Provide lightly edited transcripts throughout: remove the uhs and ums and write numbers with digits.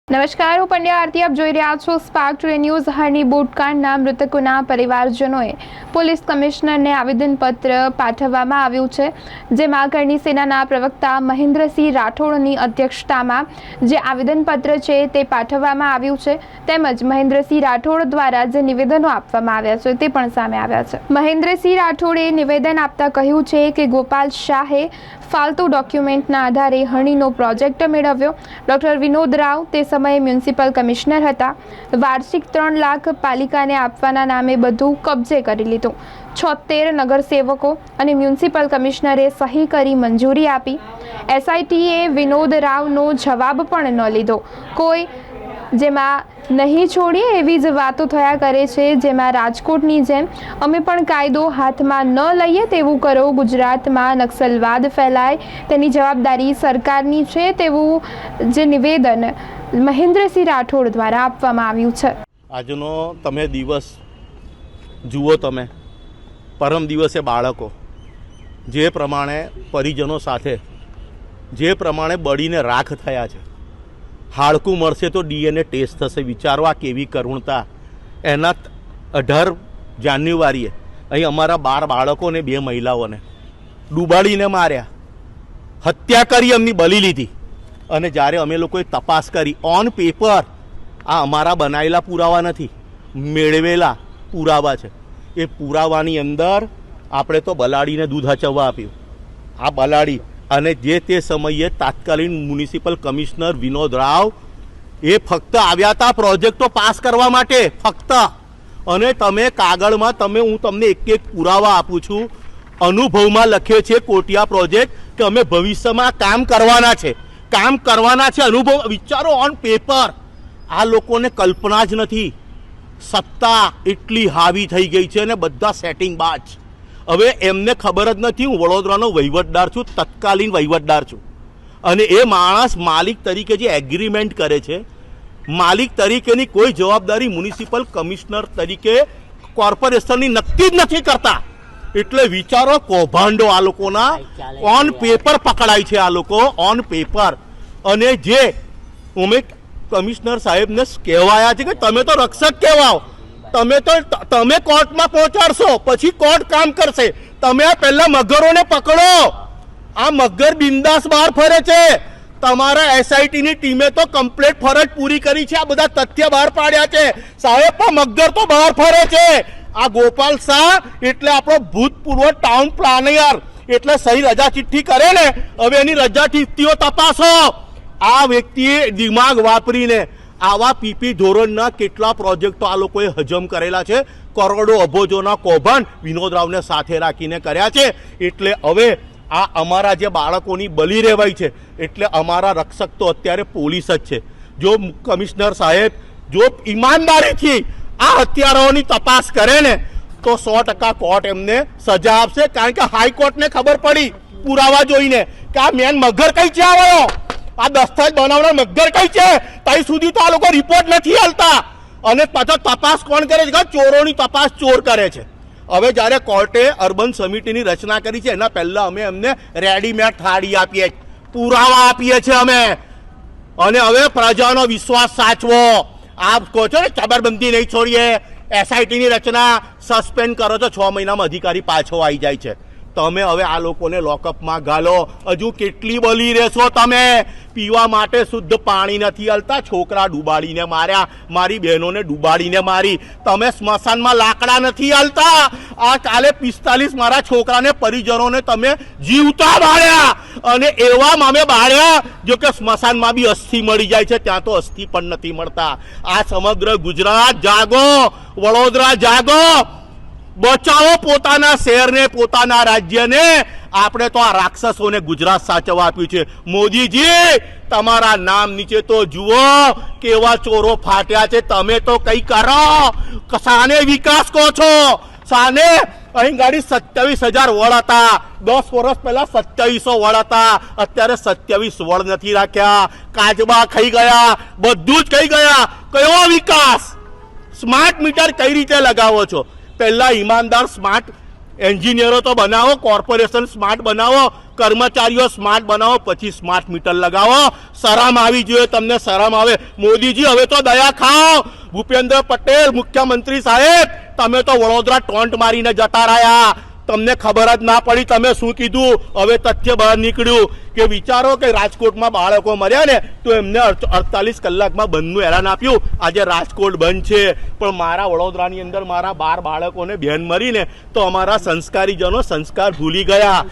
નમસ્કાર, હું પંડ્યા આરતી. આપ જોઈ રહ્યા છો સ્પાર્ક ટુડે ન્યૂઝ. હરની બોટકાંડના મૃતકોના પરિવારજનોએ પોલીસ કમિશનરને આવેદનપત્ર પાઠવવામાં આવ્યું છે, જેમાં કરણી સેનાના પ્રવક્તા મહેન્દ્રસિંહ રાઠોડની અધ્યક્ષતામાં જે આવેદનપત્ર છે તે પાઠવવામાં આવ્યું છે, તેમજ મહેન્દ્રસિંહ રાઠોડ દ્વારા જે નિવેદનો આપવામાં આવ્યા છે તે પણ સામે આવ્યા છે. મહેન્દ્રસિંહ રાઠોડે નિવેદન આપતા કહ્યું છે કે ગોપાલ શાહે ફાલતુ ડોક્યુમેન્ટના આધારે હણીનો પ્રોજેક્ટ મેળવ્યો. ડોક્ટર વિનોદ રાવ તે સમયે મ્યુનિસિપલ કમિશનર હતા. વાર્ષિક 3 લાખ પાલિકાને આપવાના નામે બધું કબજે કરી લીધું. 76 નગરસેવકો અને મ્યુનિસિપલ કમિશનરે સહી કરી મંજૂરી આપી. SITએ વિનોદ રાવનો જવાબ પણ ન લીધો. કોઈ જેમાં નહીં છોડીએ એવી જ વાતો થયા કરે છે, જેમાં રાજકોટની જેમ અમે પણ કાયદો હાથમાં ન લઈએ તેવું કરો. ગુજરાતમાં નક્સલવાદ ફેલાય તેની જવાબદારી સરકારની છે તેવું જે નિવેદન મહેન્દ્રસિંહ રાઠોડ દ્વારા આપવામાં આવ્યું છે. આજનો તમે દિવસ જુઓ, તમે પરમ દિવસે બાળકો જે પ્રમાણે પરિજનો સાથે જે પ્રમાણે બળીને રાખ થયા છે, હાડકું મળશે તો DNA ટેસ્ટ થશે. વિચારવા કેવી કરુણતા. એના 18 જાન્યુઆરીએ અહીં અમારા 12 બાળકોને 2 મહિલાઓને ડૂબાડીને માર્યા, હત્યા કરી, એમની બલી લીધી. અને જ્યારે અમે લોકોએ તપાસ કરી ઓન પેપર, આ અમારા બનાવેલા પુરાવા નથી, મેળવેલા પુરાવા છે. એ પુરાવાની અંદર આપણે તો બલાડીને દૂધ હચવવા આપ્યું. આ બલાડી અને જે તે સમયે તાત્કાલિક મ્યુનિસિપલ કમિશનર વિનોદ રાવ એ ફક્ત આવ્યા હતા પ્રોજેક્ટો પાસ કરવા માટે, ફક્ત. અને તમે કાગળમાં હું તમને એક પુરાવા આપું છું. અનુભવમાં લખે છે કોટિયા પ્રોજેક્ટ કે અમે ભવિષ્યમાં કામ કરવાના છે, અનુભવ. વિચારો, ઓન પેપર. આ લોકોને કલ્પના જ નથી. સત્તા એટલી હાવી થઈ ગઈ છે અને બધા સેટિંગ બાજ. હવે એમને ખબર જ નથી હું વડોદરાનો વહીવટદાર છું, તત્કાલીન વહીવટદાર છું. અને એ માણસ માલિક તરીકે જે એગ્રીમેન્ટ કરે છે, માલિક તરીકેની કોઈ જવાબદારી મ્યુનિસિપલ કમિશનર તરીકે કોર્પોરેશનની નક્કી જ નથી કરતા. એટલે વિચારો, કૌભાંડો આ લોકોના ઓન પેપર પકડાય છે. આ લોકો ઓન પેપર. અને જે અમે કમિશનર સાહેબને કહેવાયા છે કે તમે તો રક્ષક કહેવાઓ, તમે કોર્ટમાં પહોંચાડશો, પછી કોર્ટ કામ કરશે. તમે આ પહેલા મગરોને પકડો. આ મગર બિંદાસ બહાર ફરે છે. તમારા SITની ટીમે તો કમ્પ્લીટ ફરજ પૂરી કરી છે. આ બધા તથ્ય બહાર પાડ્યા છે. સાહેબ, પણ મગર તો બહાર ફરે છે. આ ગોપાલ શાહ એટલે આપણો ભૂતપૂર્વ ટાઉન પ્લાનર, એટલે સહી રજા ચિઠ્ઠી કરે ને, હવે એની રજા ચિઠ્ઠીઓ તપાસો. આ વ્યક્તિએ દિમાગ વાપરીને આવા PP ધોરણના કેટલા પ્રોજેક્ટો આ લોકોએ હજમ કરેલા છે. કરોડો અબજોના કૌભાંડ વિનોદ રાવને સાથે રાખીને કર્યા છે. એટલે હવે આ અમારા જે બાળકોની બલી રહેવાય છે, એટલે અમારા રક્ષક તો અત્યારે પોલીસ જ છે. જો કમિશનર સાહેબ જો ઈમાનદારીથી આ હત્યારાઓની તપાસ કરે ને તો 100% કોર્ટ એમને સજા આપશે. કારણ કે હાઈકોર્ટને ખબર પડી પુરાવા જોઈને કે આ મેન મગર કઈ છે, આવ્યો આ દસ્તાવેજ બનાવનાર મગર કઈ છે. ત્યાં સુધી તો આ લોકો રિપોર્ટ નથી હાલતા. અને પાછો તપાસ કોણ કરે છે? ચોરોની તપાસ ચોર કરે છે. હવે જ્યારે કોર્ટે અર્બન સમિતિની રચના કરી છે, એના પહેલા અમે એમને રેડીમેડ થાળી આપીએ, પુરાવા આપીએ છીએ અમે. અને હવે પ્રજાનો વિશ્વાસ સાચવો. આપ કહો છો ને ચબરબંધી નહીં છોડીએ, SITની રચના સસ્પેન્ડ કરો છો, 6 મહિનામાં અધિકારી પાછો આવી જાય છે. તમે હવે આ લોકોને લોકઅપમાં ગાલો. હજુ કેટલી બલી રહેશો તમે? પીવા માટે શુદ્ધ પાણી નથી હાલતા. છોકરા ડૂબાડીને માર્યા, મારી બહેનોને ડૂબાડીને મારી. તમે સ્મશાનમાં લાકડા નથી હાલતા. આ કાલે 45 મારા છોકરાને પરિજનોને તમે જીવતા બાળ્યા. અને એવા અમે બાળ્યા જો કે સ્મશાનમાં બી અસ્થિ મળી જાય છે, ત્યાં તો અસ્થિ પણ નથી મળતા. આ સમગ્ર ગુજરાત જાગો, વડોદરા જાગો, બચાવો પોતાના શહેરને, પોતાના રાજ્યને. આપણે તો આ રાક્ષસોને ગુજરાત સાચવવા આપ્યું છે. મોદીજી, તમારા નામ નીચે તો જુઓ કેવા ચોરો ફાટ્યા છે. તમે તો કઈ કરો. સાને વિકાસ કહો છો? સાને અહીં ગાડી 27,000 વડ હતા. 10 વર્ષ પહેલા 2700 વડ હતા. અત્યારે 27 વડ નથી રાખ્યા. કાચબા ખાઈ ગયા, બધું જ ખાઈ ગયા. કયો વિકાસ? સ્માર્ટ મીટર કઈ રીતે લગાવો છો? પહેલા ઈમાનદાર સ્માર્ટ એન્જિનિયરો તો બનાવો, કોર્પોરેશન સ્માર્ટ બનાવો, કર્મચારીઓ સ્માર્ટ બનાવો, પછી સ્માર્ટ મીટર લગાવો. શરમ આવી જોઈએ તમને, શરમ આવે. મોદીજી હવે તો દયા ખાઓ. ભૂપેન્દ્ર પટેલ મુખ્યમંત્રી સાહેબ, તમે તો વડોદરા ટોન્ટ મારીને જતા રહ્યા. તમને ખબર જ ના પડી તમે શું કીધું. હવે તથ્ય બહાર નીકળ્યું કે વિચારો કે રાજકોટમાં બાળકો મર્યા ને તો એમને 48 કલાકમાં બંધનું એલાન આપ્યું. આજે રાજકોટ બંધ છે, પણ મારા વડોદરાની અંદર મારા 12 બાળકોને બેન મરીને તો અમારા સંસ્કારીજનો સંસ્કાર ભૂલી ગયા.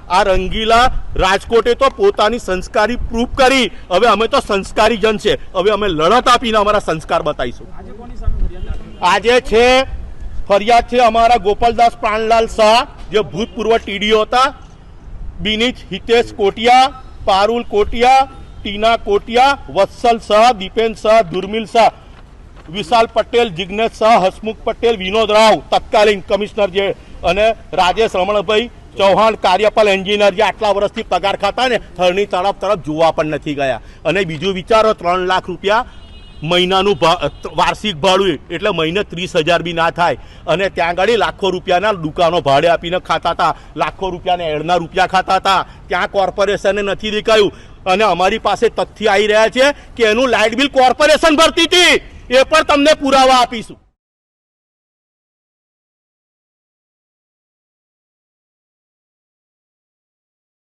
આ રંગીલા રાજકોટે તો પોતાની સંસ્કારી પ્રૂફ કરી. હવે અમે તો સંસ્કારી જન છે, હવે અમે લડત આપીને અમારા સંસ્કાર બતાવીશું. આજે છે ફરિયાદ છે અમારા ગોપાલદાસ પ્રાણલાલ શાહ, જે ભૂતપૂર્વ ટીડીઓ હતા, બિનીચ હિતેશ કોટિયા, પારુલ કોટિયા, ટીના કોટિયા, વત્સલ શાહ, દીપેન શાહ, દુર્મિલ શાહ, વિશાલ પટેલ, જિગ્નેશ શાહ, હસમુખ પટેલ, વિનોદ રાવ તત્કાલીન કમિશનર જે, અને રાજેશ રમણભાઈ ચૌહાણ કાર્યપાલ એન્જિનિયર, જે આટલા વર્ષથી પગાર ખાતા ને હરણી તરફ જોવા પણ નથી ગયા. અને બીજું વિચારો, 3 લાખ રૂપિયા મહિનાનું વાર્ષિક ભાડું, એટલે મહિને 30,000 બી ના થાય. અને ત્યાં આગળ લાખો રૂપિયાના દુકાનો ભાડે આપીને ખાતા હતા, લાખો રૂપિયાના એડના રૂપિયા ખાતા હતા. ત્યાં કોર્પોરેશને નથી દેખાયું. અને અમારી પાસે તથ્ય આવી રહ્યા છે કે એનું લાઇટ બિલ કોર્પોરેશન ભરતી હતી. એ પણ તમને પુરાવા આપીશું.